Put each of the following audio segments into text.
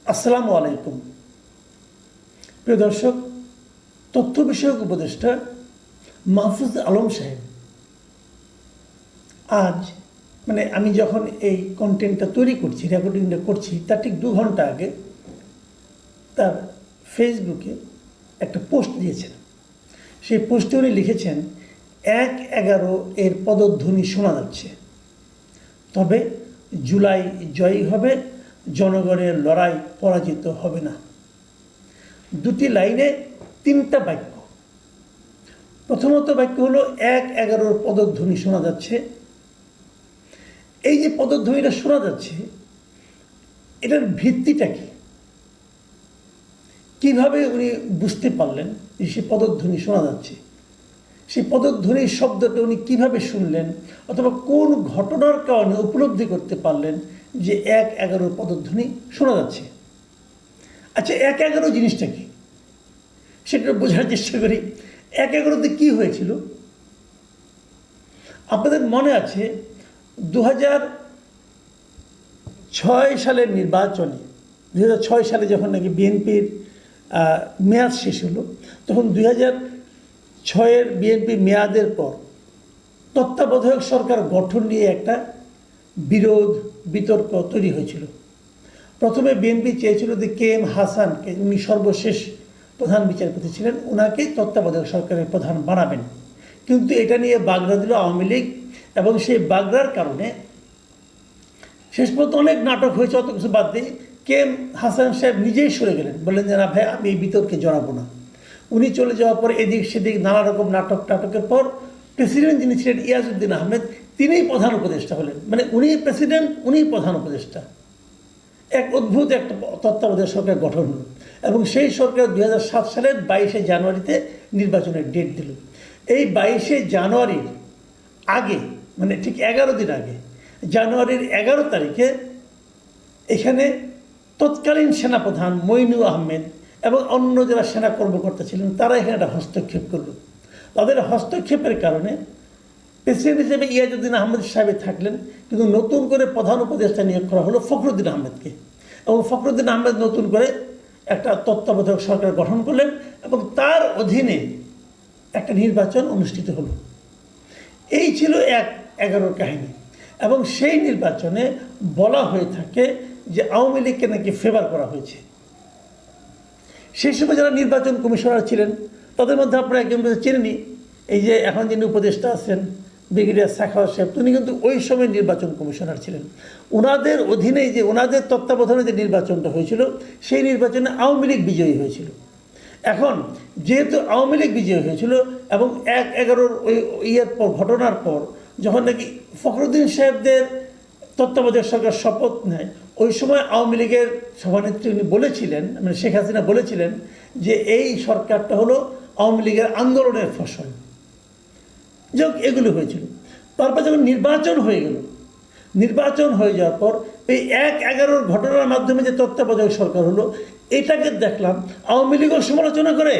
আসসালামু আলাইকুম। প্রিয় দর্শক, তথ্য বিষয়ক উপদেষ্টা মাহফুজ আলম সাহেব আজ আমি যখন এই কন্টেন্টটা তৈরি করছি, রেকর্ডিংটা করছি, তার ঠিক 2 ঘন্টা আগে তার ফেসবুকে একটা পোস্ট দিয়েছেন। সেই পোস্টে উনি লিখেছেন, 1/11 এর পদধ্বনি শোনা যাচ্ছে, তবে জুলাই জয়ী হবে, জনগণের লড়াই পরাজিত হবে না। 2টি লাইনে 3টা বাক্য। প্রথমত বাক্য হলো 1/11 পদধ্বনি শোনা যাচ্ছে। এই যে পদধ্বনিটা শোনা যাচ্ছে, এটার ভিত্তিটা কি? কিভাবে উনি বুঝতে পারলেন যে সে পদধ্বনি শোনা যাচ্ছে? সেই পদধ্বনির শব্দটা উনি কিভাবে শুনলেন, অথবা কোন ঘটনার কারণে উপলব্ধি করতে পারলেন যে 1/11 পদধ্বনি শোনা যাচ্ছে? আচ্ছা, 1/11 জিনিসটা কি সেটা বোঝার চেষ্টা করি। 1/11-তে কি হয়েছিল? আপনাদের মনে আছে 2006 সালের নির্বাচনে, 2006 সালে যখন নাকি বিএনপির মেয়াদ শেষ হলো, তখন 2006-এর বিএনপি মেয়াদের পর তত্ত্বাবধায়ক সরকার গঠন নিয়ে একটা বিরোধ বিতর্ক তৈরি হয়েছিল। প্রথমে বিএনপি চেয়েছিল যে KM হাসানকে, উনি সর্বশেষ প্রধান বিচারপতি ছিলেন, ওনাকে তত্ত্বাবধায়ক সরকারের প্রধান বানাবেন। কিন্তু এটা নিয়ে বাগড়া দিল আওয়ামী লীগ, এবং সেই বাগড়ার কারণে শেষ পর্যন্ত অনেক নাটক হয়েছে। অত কিছু বাদ দিয়ে KM হাসান সাহেব নিজেই সরে গেলেন, বললেন যে না ভাই, আমি এই বিতর্কে জড়াবো না। উনি চলে যাওয়ার পর এদিক সেদিক নানা রকম নাটকের পর প্রেসিডেন্ট যিনি ছিলেন ইয়াজউদ্দিন আহমেদ, তিনিই প্রধান উপদেষ্টা হলেন। উনি প্রেসিডেন্ট, উনিই প্রধান উপদেষ্টা। এক অদ্ভুত একটা তত্ত্বাবধায়ক সরকার গঠন হলো, এবং সেই সরকার 2007 সালের 22শে জানুয়ারিতে নির্বাচনের ডেট দিল। এই 22শে জানুয়ারির আগে, ঠিক 11 দিন আগে, জানুয়ারির 11 তারিখে এখানে তৎকালীন সেনাপ্রধান মইনুল আহমেদ এবং অন্য যারা সেনা কর্মকর্তা ছিলেন, তারা এখানে একটা হস্তক্ষেপ করল। তাদের হস্তক্ষেপের কারণে প্রেসিডেন্ট হিসেবে ইয়াজউদ্দিন আহমেদ সাহেব থাকলেন, কিন্তু নতুন করে প্রধান উপদেষ্টা নিয়োগ করা হলো ফখরুদ্দিন আহমেদকে, এবং ফখরুদ্দিন আহমেদ নতুন করে একটা তত্ত্বাবধায়ক সরকার গঠন করলেন, এবং তার অধীনে একটা নির্বাচন অনুষ্ঠিত হলো। এই ছিল 1/11 কাহিনী। এবং সেই নির্বাচনে বলা হয়ে থাকে যে আওয়ামী লীগকে নাকি ফেভার করা হয়েছে। সেই সময় যারা নির্বাচন কমিশনার ছিলেন, তাদের মধ্যে আপনারা একজন চেনেনি, এই যে এখন যিনি উপদেষ্টা আছেন ব্রিগেডিয়ার সাখাওয়াত সাহেব, তিনি কিন্তু ওই সময় নির্বাচন কমিশনার ছিলেন। ওনাদের অধীনে, যে ওনাদের তত্ত্বাবধানে যে নির্বাচনটা হয়েছিল, সেই নির্বাচনে আওয়ামী লীগ বিজয়ী হয়েছিল। এখন যেহেতু আওয়ামী লীগ বিজয়ী হয়েছিল, এবং 1/11 ওই ঘটনার পর যখন নাকি ফখরুদ্দিন সাহেবদের তত্ত্বাবধায়ক সরকার শপথ নেয়, ওই সময় আওয়ামী লীগের সভানেত্রী উনি বলেছিলেন, শেখ হাসিনা বলেছিলেন যে এই সরকারটা হলো আওয়ামী লীগের আন্দোলনের ফসল। যাক, এগুলো হয়েছিল। তারপর যখন নির্বাচন হয়ে গেল, নির্বাচন হয়ে যাওয়ার পর এই 1/11 ঘটনার মাধ্যমে যে তত্ত্বাবধায়ক সরকার হলো, এটাকে দেখলাম আওয়ামী লীগও সমালোচনা করে,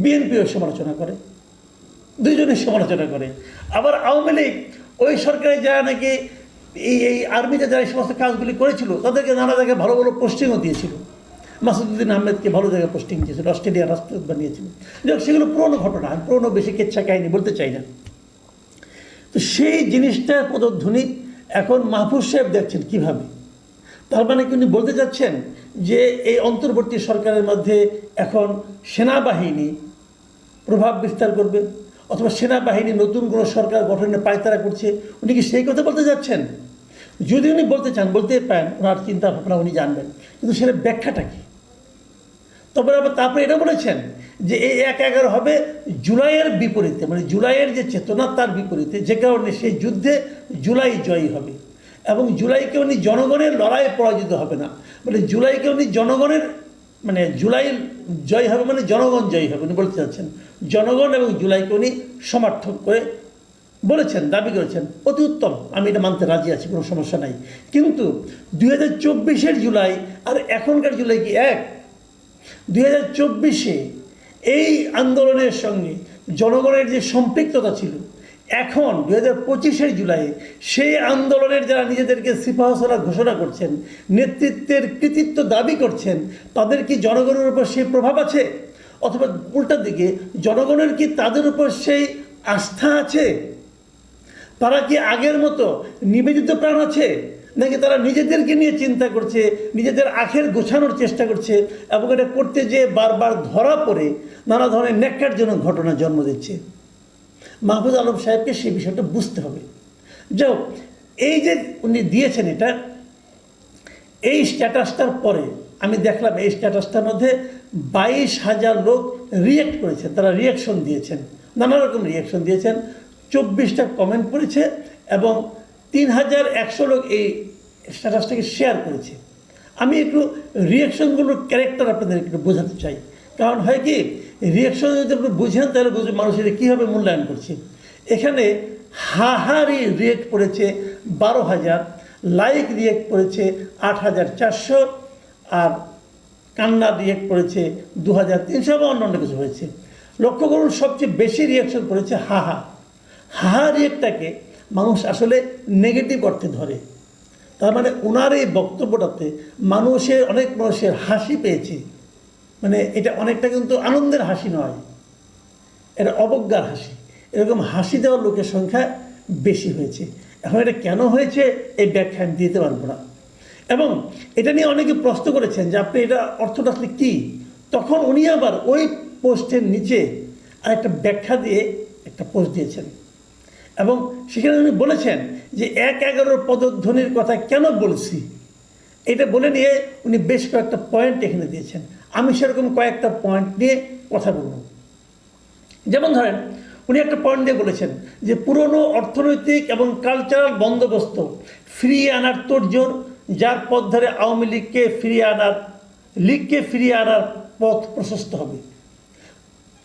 বিএনপিও সমালোচনা করে, দুইজনের সমালোচনা করে। আবার আওয়ামী লীগ ওই সরকারে যারা নাকি এই আর্মিতে যারা এই সমস্ত কাজগুলি করেছিল, তাদেরকে নানা জায়গায় ভালো ভালো পোস্টিংও দিয়েছিল। মাসুদুদ্দিন আহমেদকে ভালো জায়গায় পোস্টিং দিয়েছিল, অস্ট্রেলিয়ার রাষ্ট্রদূত বানিয়েছিল। যাক, সেগুলো পুরনো ঘটনা, পুরনো বেশি কেচ্ছা কাহিনী বলতে চাই না। তো সেই জিনিসটার পদধ্বনি এখন মাহফুজ সাহেব দেখছেন কিভাবে। তার উনি বলতে চাচ্ছেন যে এই অন্তর্বর্তী সরকারের মধ্যে এখন সেনাবাহিনী প্রভাব বিস্তার করবে, অথবা সেনাবাহিনী নতুন কোনো সরকার গঠনের পায়তারা করছে। উনি কি সেই কথা বলতে যাচ্ছেন? যদি উনি বলতে চান, বলতে পারেন, ওনার চিন্তা ভাবনা উনি জানবেন, কিন্তু সেটা ব্যাখ্যাটা কি? তারপরে এটা বলেছেন যে এই 1/11 হবে জুলাইয়ের বিপরীতে, জুলাইয়ের যে চেতনা তার বিপরীতে, যে কারণে সেই যুদ্ধে জুলাই জয়ী হবে, এবং জুলাইকে উনি জনগণের লড়াইয়ে পরাজিত হবে না। জুলাইকে উনি জনগণের, জুলাই জয় হবে জনগণ জয়ী হবে, উনি বলতে চাচ্ছেন। জনগণ এবং জুলাইকে উনি সমর্থন করে বলেছেন, দাবি করেছেন। অতি উত্তম, আমি এটা মানতে রাজি আছি, কোনো সমস্যা নাই। কিন্তু 2024-এর জুলাই আর এখনকার জুলাই কি এক? 2024-এ এই আন্দোলনের সঙ্গে জনগণের যে সম্পৃক্ততা ছিল, এখন 2025 জুলাই সেই আন্দোলনের যারা নিজেদেরকে সিপাহসালার ঘোষণা করছেন, নেতৃত্বের কৃতিত্ব দাবি করছেন, তাদের কি জনগণের উপর সেই প্রভাব আছে? অথবা উল্টা দিকে জনগণের কি তাদের উপর সেই আস্থা আছে? তারা কি আগের মতো নিবেদিত প্রাণ আছে, নাকি তারা নিজেদেরকে নিয়ে চিন্তা করছে, নিজেদের আখের গোছানোর চেষ্টা করছে এবং এটা করতে যেয়ে বারবার ধরা পড়ে নানা ধরনের ন্যাক্কারজনক ঘটনা জন্ম দিচ্ছে? মাহফুজ আলম সাহেবকে সেই বিষয়টা বুঝতে হবে। যাও, এই যে উনি দিয়েছেন এটা, এই স্ট্যাটাসটার পরে আমি দেখলাম এই স্ট্যাটাসটার মধ্যে 22,000 লোক রিয়েক্ট করেছেন, তারা রিয়াকশন দিয়েছেন, নানা রকম রিয়াকশন দিয়েছেন, 24টা কমেন্ট করেছে এবং 3,100 লোক এই স্ট্যাটাসটাকে শেয়ার করেছে। আমি একটু রিয়াকশনগুলোর ক্যারেক্টার আপনাদের একটু বোঝাতে চাই, কারণ হয় কি, রিয়াকশন যদি আপনি বুঝেন তাহলে বুঝবেন মানুষের কীভাবে মূল্যায়ন করছে। এখানে হাহারি রিয়েক্ট করেছে 12,000, লাইক রিয়েক্ট করেছে 8,400, আর কান্না রিয়েক্ট করেছে 2,300 বা অন্যান্য কিছু হয়েছে। লক্ষ্য করুন, সবচেয়ে বেশি রিয়াকশন করেছে হাহা। হাহা রিয়েক্টটাকে মানুষ আসলে নেগেটিভ অর্থে ধরে। তার মানে ওনার এই বক্তব্যটাতে অনেক মানুষের হাসি পেয়েছে। মানে এটা অনেকটা কিন্তু আনন্দের হাসি নয়, এটা অবজ্ঞার হাসি। এরকম হাসি দেওয়ার লোকের সংখ্যা বেশি হয়েছে। এখন এটা কেন হয়েছে এই ব্যাখ্যা আমি দিতে পারবো না। এবং এটা নিয়ে অনেকে প্রশ্ন করেছেন যে আপনি এটা অর্থটা আসলে কী। তখন উনি আবার ওই পোস্টের নিচে আরেকটা ব্যাখ্যা দিয়ে একটা পোস্ট দিয়েছেন এবং সেখানে উনি বলেছেন যে 1-11 পদধ্বনির কথা কেন বলছি, এটা বলে নিয়ে উনি বেশ কয়েকটা পয়েন্ট এখানে দিয়েছেন। আমি সেরকম কয়েকটা পয়েন্ট নিয়ে কথা বলব। যেমন ধরেন, উনি একটা পয়েন্ট দিয়ে বলেছেন যে পুরনো অর্থনৈতিক এবং কালচারাল বন্দোবস্ত ফিরিয়ে আনার তোড়জোড়, যার পথ ধরে আওয়ামী লীগকে ফিরিয়ে আনার পথ প্রশস্ত হবে।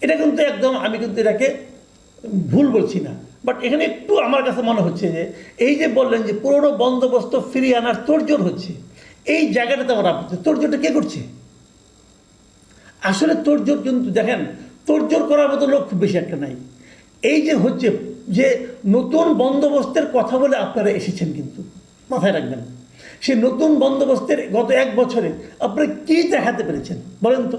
এটা কিন্তু একদম, আমি কিন্তু এটাকে ভুল বলছি না, বাট এখানে একটু আমার কাছে মনে হচ্ছে যে এই যে বললেন যে পুরনো বন্দোবস্ত ফিরিয়ে আনার তোড়জোড় হচ্ছে, এই জায়গাটাতে আমার আপত্তি। তোড়জোড়টা কে করছে? আসলে তোড়জোড় কিন্তু দেখেন, তোড়জোড় করার মতো লোক খুব বেশি একটা নাই। এই যে হচ্ছে যে নতুন বন্দোবস্তের কথা বলে আপনারা এসেছেন, কিন্তু মাথায় রাখবেন, সে নতুন বন্দোবস্তের গত 1 বছরে আপনারা কী দেখাতে পেরেছেন বলেন তো?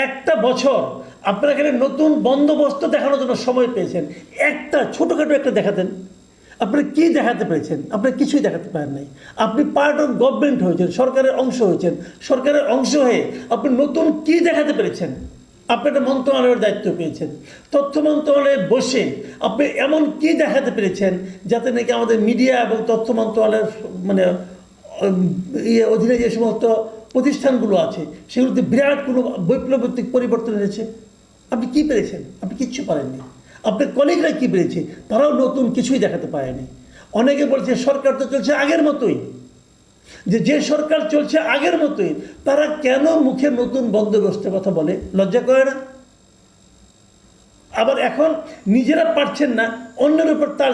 একটা বছর আপনারা এখানে নতুন বন্দোবস্ত দেখানোর জন্য সময় পেয়েছেন, একটা ছোটোখাটো একটা দেখাতেন। আপনি কি দেখাতে পেরেছেন? আপনি কিছুই দেখাতে পারেন নাই। আপনি পার্ট অফ গভর্নমেন্ট হয়েছেন, সরকারের অংশ হয়েছেন, সরকারের অংশ হয়ে আপনি নতুন কি দেখাতে পেরেছেন? আপনি একটা মন্ত্রণালয়ের দায়িত্ব পেয়েছেন, তথ্য মন্ত্রণালয়ে বসে আপনি এমন কি দেখাতে পেরেছেন যাতে নাকি আমাদের মিডিয়া এবং তথ্য মন্ত্রণালয়ের মানে অধীনে যে সমস্ত প্রতিষ্ঠানগুলো আছে সেগুলোতে বিরাট কোনো বৈপ্লবিক পরিবর্তন এনেছে? আপনি কি পেরেছেন? আপনি কিচ্ছু পারেননি। আপনার কলিগরা কী পেরেছে? তারাও নতুন কিছুই দেখাতে পারেনি। অনেকে বলছে সরকার তো চলছে আগের মতোই, যে সরকার চলছে আগের মতোই, তারা কেন মুখে নতুন বন্দোবস্তের কথা বলে? লজ্জা করে না? আবার এখন নিজেরা পারছেন না, অন্যের উপর তার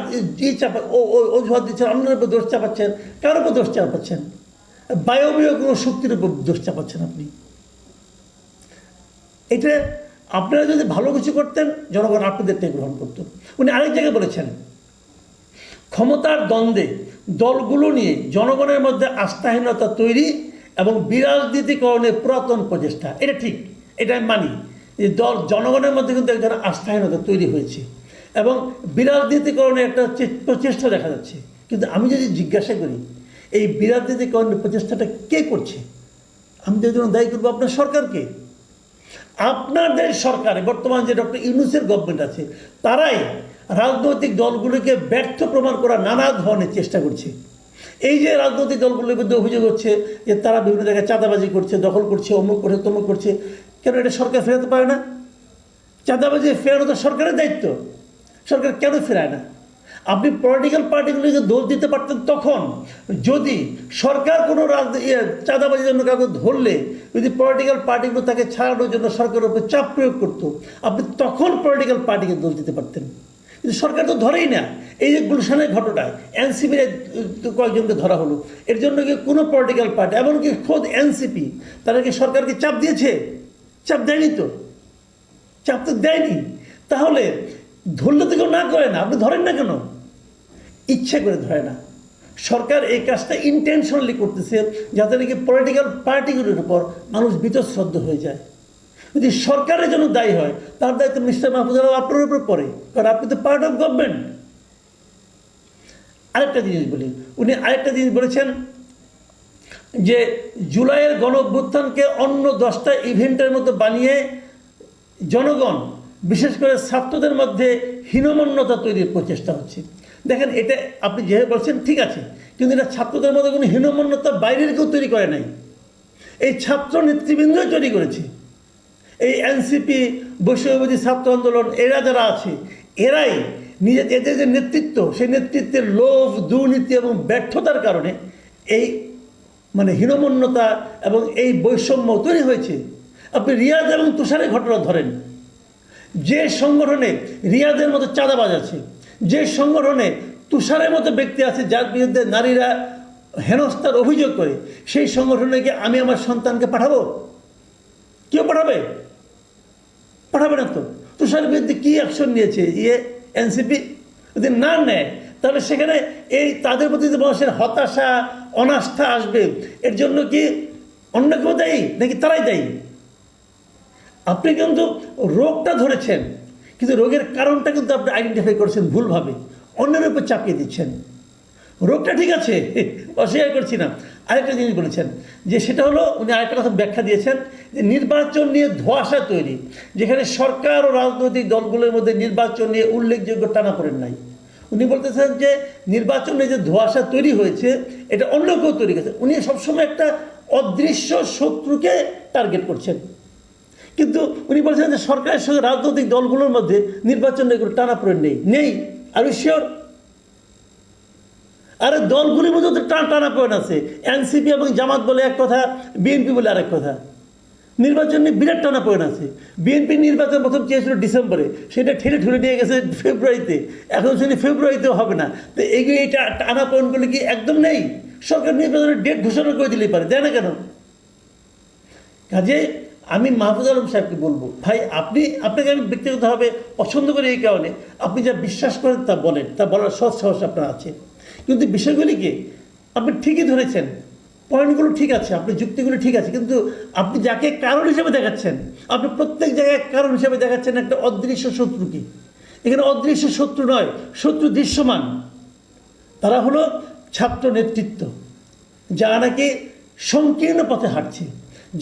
অজুহাত দিচ্ছেন, অন্যের উপর দোষ চাপাচ্ছেন। কার উপর দোষ চাপাচ্ছেন? বায়বীয় কোনো শক্তির উপর দোষ চাপাচ্ছেন আপনি। এটা আপনারা যদি ভালো কিছু করতেন, জনগণ আপনাদেরটাই গ্রহণ করত। উনি আরেক জায়গায় বলেছেন, ক্ষমতার দ্বন্দ্বে দলগুলো নিয়ে জনগণের মধ্যে আস্থাহীনতা তৈরি এবং বিরাজনীতিকরণের পুরাতন প্রচেষ্টা। এটা ঠিক, এটা আমি মানি যে জনগণের মধ্যে কিন্তু একজন আস্থাহীনতা তৈরি হয়েছে এবং বিরাজনীতিকরণের একটা প্রচেষ্টা দেখা যাচ্ছে। কিন্তু আমি যদি জিজ্ঞাসা করি এই বিরাজনীতিকরণের প্রচেষ্টাটা কে করছে, আমি তো এর জন্য দায়ী করবো আপনার সরকারকে। আপনাদের সরকারে বর্তমান যে ডক্টর ইউনূসের গভর্নমেন্ট আছে, তারাই রাজনৈতিক দলগুলিকে ব্যর্থ প্রমাণ করার নানা ধরনের চেষ্টা করছে। এই যে রাজনৈতিক দলগুলির বিরুদ্ধে অভিযোগ হচ্ছে যে তারা বিভিন্ন জায়গায় চাঁদাবাজি করছে, দখল করছে, অমুক করছে, তমুক করছে, কেন এটা সরকার ফেরাতে পারে না? চাঁদাবাজি ফেরানো তো সরকারের দায়িত্ব, সরকার কেন ফেরায় না? আপনি পলিটিক্যাল পার্টিগুলিকে দোষ দিতে পারতেন তখন, যদি সরকার কোনো চাঁদাবাজির জন্য কাউকে ধরলে যদি পলিটিক্যাল পার্টিগুলো তাকে ছাড়ানোর জন্য সরকারের উপর চাপ প্রয়োগ করতো, আপনি তখন পলিটিক্যাল পার্টিকে দোষ দিতে পারতেন। কিন্তু সরকার তো ধরেই না। এই যে গুলশানের ঘটনায় এনসিপির কয়েকজনকে ধরা হলো, এর জন্য কি কোনো পলিটিক্যাল পার্টি, এমনকি খোদ এনসিপি, তারা কি সরকারকে চাপ দিয়েছে? চাপ দেয়নি তো, চাপ তো দেয়নি। তাহলে ধরলে তো কেউ না করে না, আপনি ধরেন না কেন? ইচ্ছে করে ধরে না। সরকার এই কাজটা ইন্টেনশনালি করতেছে যাতে নাকি পলিটিক্যাল পার্টিগুলোর উপর মানুষ বীতশ্রদ্ধ হয়ে যায়। যদি সরকারের জন্য দায়ী হয় তার দায়িত্ব মিস্টার মাহফুজ আলম আপনার উপর পড়ে, কারণ আপনি তো পার্ট অফ গভর্নমেন্ট। আরেকটা জিনিস বলি, উনি আরেকটা জিনিস বলেছেন যে জুলাইয়ের গণ অভ্যুত্থানকে অন্য 10টা ইভেন্টের মতো বানিয়ে জনগণ বিশেষ করে ছাত্রদের মধ্যে হীনমন্যতা তৈরির প্রচেষ্টা হচ্ছে। দেখেন, এটা আপনি যেভাবে বলছেন ঠিক আছে, কিন্তু এটা ছাত্রদের মধ্যে কোনো হীনমন্যতা বাইরের কেউ তৈরি করে নাই, এই ছাত্র নেতৃবৃন্দই তৈরি করেছে। এই এনসিপি, বৈষম্যবিরোধী ছাত্র আন্দোলন, এরা যারা আছে এরাই এদের যে নেতৃত্ব, সেই নেতৃত্বের লোভ, দুর্নীতি এবং ব্যর্থতার কারণে এই হীনমন্যতা এবং এই বৈষম্য তৈরি হয়েছে। আপনি রিয়াদ এবং তুষারের ঘটনা ধরেন, যে সংগঠনে রিয়াদের মতো চাঁদাবাজ আছে, যে সংগঠনে তুষারের মতো ব্যক্তি আছে যার বিরুদ্ধে নারীরা হেনস্থার অভিযোগ করে, সেই সংগঠনে কি আমি আমার সন্তানকে পাঠাবো? কেউ পাঠাবে? পাঠাবে না তো। তুষারের বিরুদ্ধে কী অ্যাকশন নিয়েছে এনসিপি? যদি না নেয় তাহলে সেখানে এই তাদের প্রতি যে মানুষের হতাশা, অনাস্থা আসবে, এর জন্য কি অন্য কেউ দায়ী নাকি তারাই দায়ী? আপনি কিন্তু রোগটা ধরেছেন, কিন্তু রোগের কারণটা কিন্তু আপনি আইডেন্টিফাই করেছেন ভুলভাবে, অন্যের উপর চাপিয়ে দিচ্ছেন। রোগটা ঠিক আছে, অস্বীকার করছি না। আরেকটা জিনিস বলেছেন যে সেটা হলো, উনি আরেকটা কথা ব্যাখ্যা দিয়েছেন যে নির্বাচন নিয়ে ধোঁয়াশা তৈরি, যেখানে সরকার ও রাজনৈতিক দলগুলোর মধ্যে নির্বাচন নিয়ে উল্লেখযোগ্য টানাপোড়েন নাই। উনি বলতেছেন যে নির্বাচনে যে ধোঁয়াশা তৈরি হয়েছে এটা অন্য কেউ তৈরি করেছে। উনি সবসময় একটা অদৃশ্য শত্রুকে টার্গেট করছেন, কিন্তু উনি বলছেন যে সরকারের সঙ্গে রাজনৈতিক দলগুলোর মধ্যে নির্বাচন নিয়ে কোনো টানাপোড়েন নেই। আর শিওর? আরে দলগুলির মধ্যে তো টানাপোড়েন আছে। এনসিপি এবং জামাত বলে এক কথা, বিএনপি বলে আরেক কথা। নির্বাচন নিয়ে বিরাট টানাপোড়েন আছে। বিএনপি নির্বাচন প্রথম চেয়েছিল ডিসেম্বরে, সেটা ঠেলে ঠুলে নিয়ে গেছে ফেব্রুয়ারিতে, এখন শুনি ফেব্রুয়ারিতেও হবে না। তো এইটা টানাপোড়েনগুলো কি একদম নেই? সরকার নির্বাচনের ডেট ঘোষণা করে দিলেই পারে, দেয় না কেন? কাজে আমি মাহফুজ আলম সাহেবকে বলবো, ভাই আপনাকে আমি ব্যক্তিগতভাবে পছন্দ করি এই কারণে, আপনি যা বিশ্বাস করেন তা বলেন, তা বলার সৎ সাহস আপনার আছে, কিন্তু বিষয়গুলিকে আপনি ঠিকই ধরেছেন, পয়েন্টগুলো ঠিক আছে, আপনার যুক্তিগুলো ঠিক আছে, কিন্তু আপনি যাকে কারণ হিসেবে দেখাচ্ছেন, আপনি প্রত্যেক জায়গায় কারণ হিসেবে দেখাচ্ছেন একটা অদৃশ্য শত্রুকে। এখানে অদৃশ্য শত্রু নয়, শত্রু দৃশ্যমান। তারা হলো ছাত্র নেতৃত্ব, যারা নাকি সংকীর্ণ পথে হাঁটছে,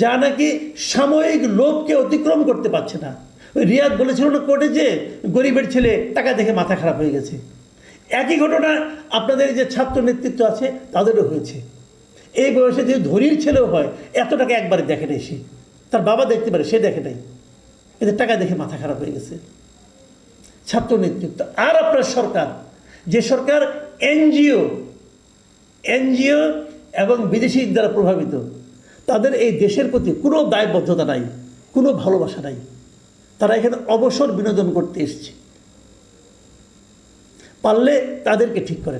যা নাকি সাময়িক লোভকে অতিক্রম করতে পারছে না। ওই রিয়াদ বলেছিল না কোর্টে যে গরিবের ছেলে টাকা দেখে মাথা খারাপ হয়ে গেছে। একই ঘটনা আপনাদের যে ছাত্র নেতৃত্ব আছে তাদেরও হয়েছে। এই বয়সে যদি ধনীর ছেলেও হয়, এত টাকা একবারে দেখে নেই সে, তার বাবা দেখতে পারে, সে দেখে নাই, এদের টাকা দেখে মাথা খারাপ হয়ে গেছে ছাত্র নেতৃত্ব। আর আপনার সরকার, যে সরকার এনজিও এবং বিদেশি দ্বারা প্রভাবিত, তাদের এই দেশের প্রতি কোনো দায়বদ্ধতা নাই, কোনো ভালোবাসা নাই। তারা এখানে অবসর বিনোদন করতে এসেছে, পারলে তাদেরকে ঠিক করেন।